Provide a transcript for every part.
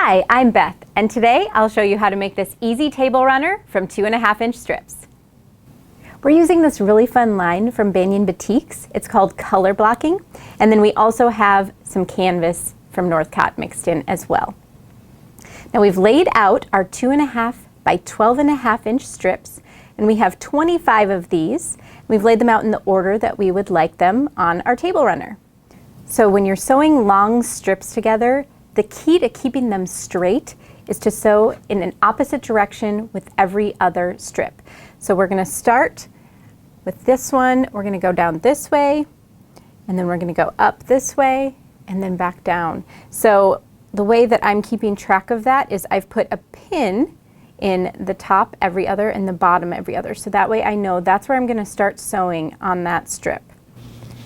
Hi, I'm Beth, and today I'll show you how to make this easy table runner from 2.5-inch strips. We're using this really fun line from Banyan Batiks. It's called color blocking, and then we also have some canvas from Northcott mixed in as well. Now we've laid out our 2.5 by 12.5-inch strips, and we have 25 of these. We've laid them out in the order that we would like them on our table runner. So when you're sewing long strips together, the key to keeping them straight is to sew in an opposite direction with every other strip. So we're going to start with this one, we're going to go down this way, and then we're going to go up this way, and then back down. So the way that I'm keeping track of that is I've put a pin in the top every other and the bottom every other. So that way I know that's where I'm going to start sewing on that strip.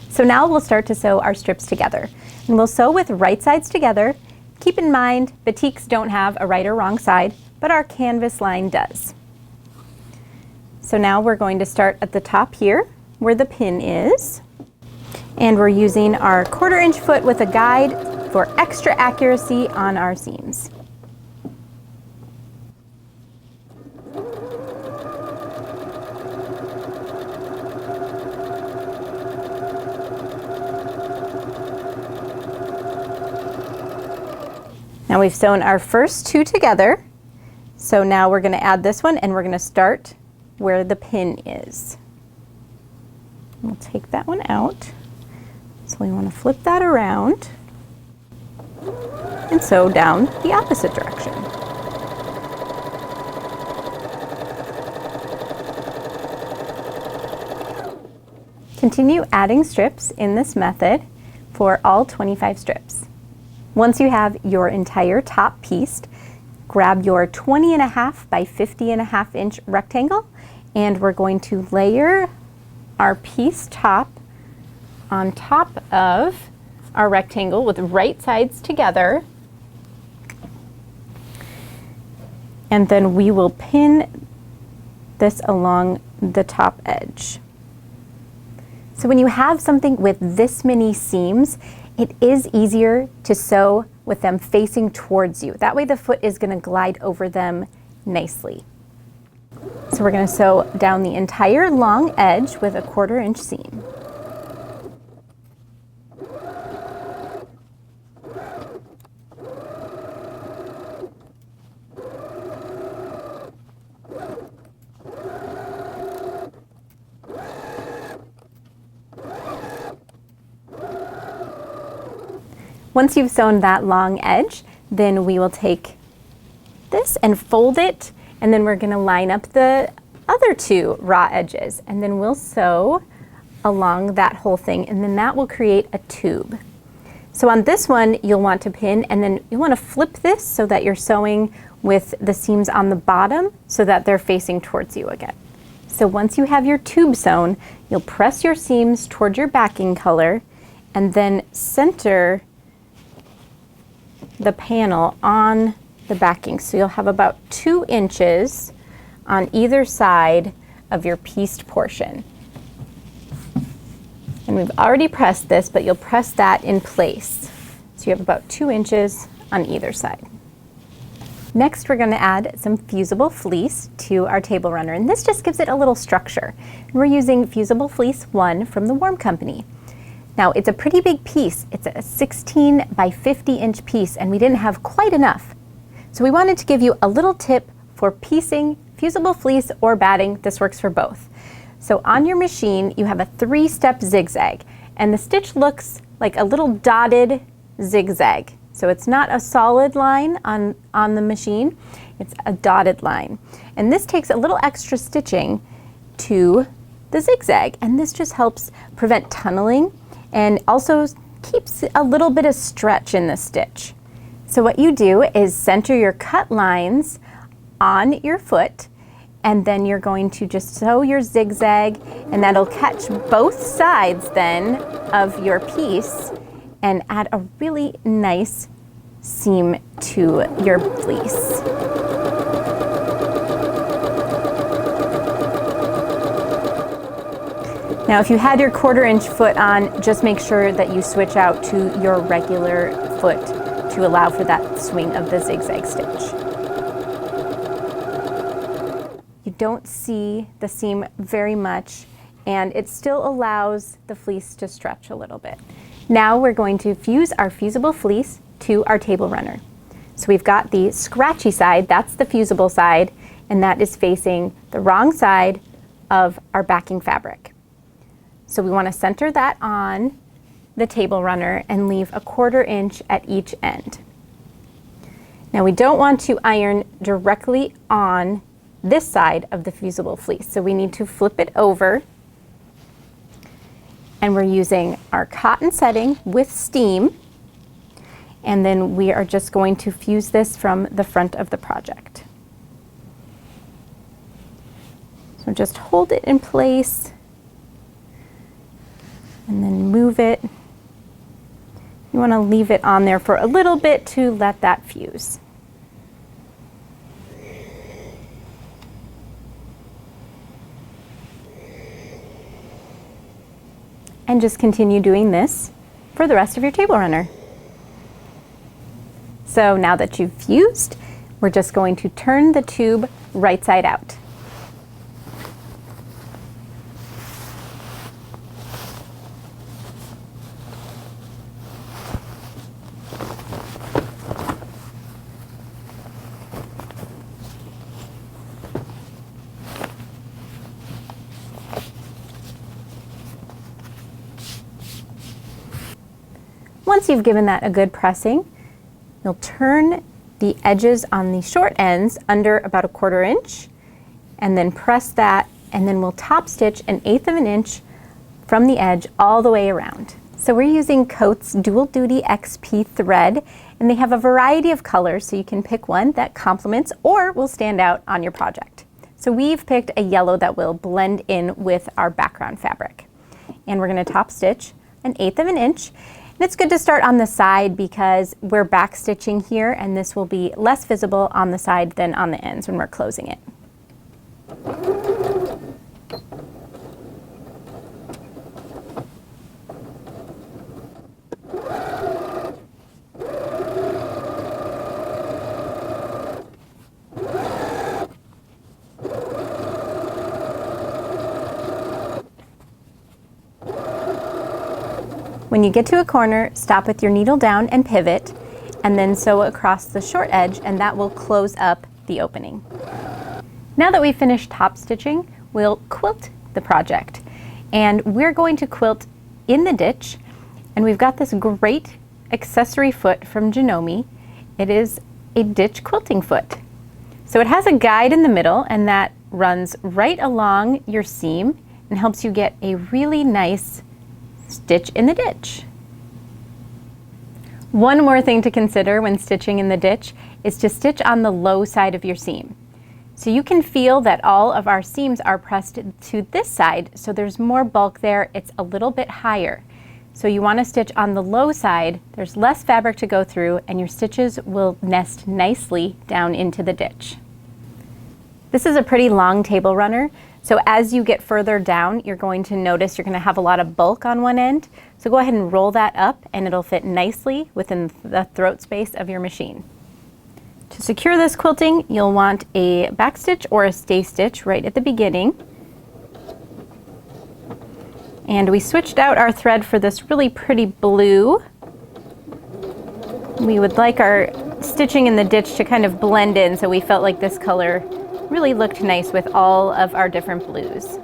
So now we'll start to sew our strips together. And we'll sew with right sides together. Keep in mind, batiks don't have a right or wrong side, but our canvas line does. So now we're going to start at the top here, where the pin is. And we're using our 1/4-inch foot with a guide for extra accuracy on our seams. Now we've sewn our first two together, so now we're going to add this one and we're going to start where the pin is. We'll take that one out. So we want to flip that around and sew down the opposite direction. Continue adding strips in this method for all 25 strips. Once you have your entire top pieced, grab your 20.5 by 50.5-inch rectangle, and we're going to layer our piece top on top of our rectangle with right sides together. And then we will pin this along the top edge. So when you have something with this many seams, it is easier to sew with them facing towards you. That way the foot is going to glide over them nicely. So we're going to sew down the entire long edge with a 1/4-inch seam. Once you've sewn that long edge, then we will take this and fold it, and then we're going to line up the other two raw edges, and then we'll sew along that whole thing, and then that will create a tube. So on this one, you'll want to pin, and then you want to flip this so that you're sewing with the seams on the bottom so that they're facing towards you again. So once you have your tube sewn, you'll press your seams toward your backing color, and then center the panel on the backing. So you'll have about 2 inches on either side of your pieced portion. And we've already pressed this, but you'll press that in place. So you have about 2 inches on either side. Next, we're going to add some fusible fleece to our table runner, and this just gives it a little structure. And we're using fusible fleece 1 from the Warm Company. Now it's a pretty big piece. It's a 16 by 50-inch piece, and we didn't have quite enough. So we wanted to give you a little tip for piecing fusible fleece or batting. This works for both. So on your machine, you have a 3-step zigzag, and the stitch looks like a little dotted zigzag. So it's not a solid line on the machine, it's a dotted line. And this takes a little extra stitching to the zigzag, and this just helps prevent tunneling and also keeps a little bit of stretch in the stitch. So what you do is center your cut lines on your foot, and then you're going to just sew your zigzag, and that'll catch both sides then of your piece and add a really nice seam to your fleece. Now if you had your 1/4-inch foot on, just make sure that you switch out to your regular foot to allow for that swing of the zigzag stitch. You don't see the seam very much, and it still allows the fleece to stretch a little bit. Now we're going to fuse our fusible fleece to our table runner. So we've got the scratchy side, that's the fusible side, and that is facing the wrong side of our backing fabric. So we want to center that on the table runner and leave a 1/4 inch at each end. Now we don't want to iron directly on this side of the fusible fleece, so we need to flip it over, and we're using our cotton setting with steam, and then we are just going to fuse this from the front of the project. So just hold it in place and then move it. You want to leave it on there for a little bit to let that fuse. And just continue doing this for the rest of your table runner. So now that you've fused, we're just going to turn the tube right side out. Once you've given that a good pressing, you'll turn the edges on the short ends under about a 1/4 inch, and then press that, and then we'll top stitch 1/8 of an inch from the edge all the way around. So we're using Coat's Dual Duty XP thread, and they have a variety of colors, so you can pick one that complements or will stand out on your project. So we've picked a yellow that will blend in with our background fabric. And we're going to top stitch 1/8 of an inch. And it's good to start on the side because we're back stitching here, and this will be less visible on the side than on the ends when we're closing it. When you get to a corner, stop with your needle down and pivot, and then sew across the short edge, and that will close up the opening. Now that we've finished top stitching, we'll quilt the project. And we're going to quilt in the ditch, and we've got this great accessory foot from Janome. It is a ditch quilting foot. So it has a guide in the middle, and that runs right along your seam and helps you get a really nice stitch in the ditch. One more thing to consider when stitching in the ditch is to stitch on the low side of your seam. So you can feel that all of our seams are pressed to this side, so there's more bulk there, it's a little bit higher. So you want to stitch on the low side, there's less fabric to go through, and your stitches will nest nicely down into the ditch. This is a pretty long table runner, so as you get further down, you're going to notice you're going to have a lot of bulk on one end. So go ahead and roll that up, and it'll fit nicely within the throat space of your machine. To secure this quilting, you'll want a back stitch or a stay stitch right at the beginning. And we switched out our thread for this really pretty blue. We would like our stitching in the ditch to kind of blend in, so we felt like this color really looked nice with all of our different blues.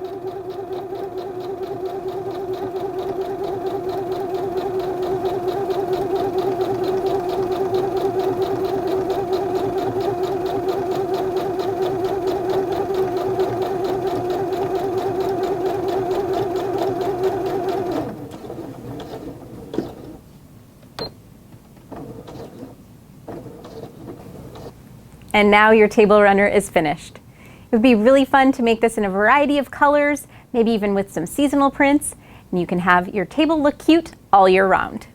And now your table runner is finished. It would be really fun to make this in a variety of colors, maybe even with some seasonal prints, and you can have your table look cute all year round.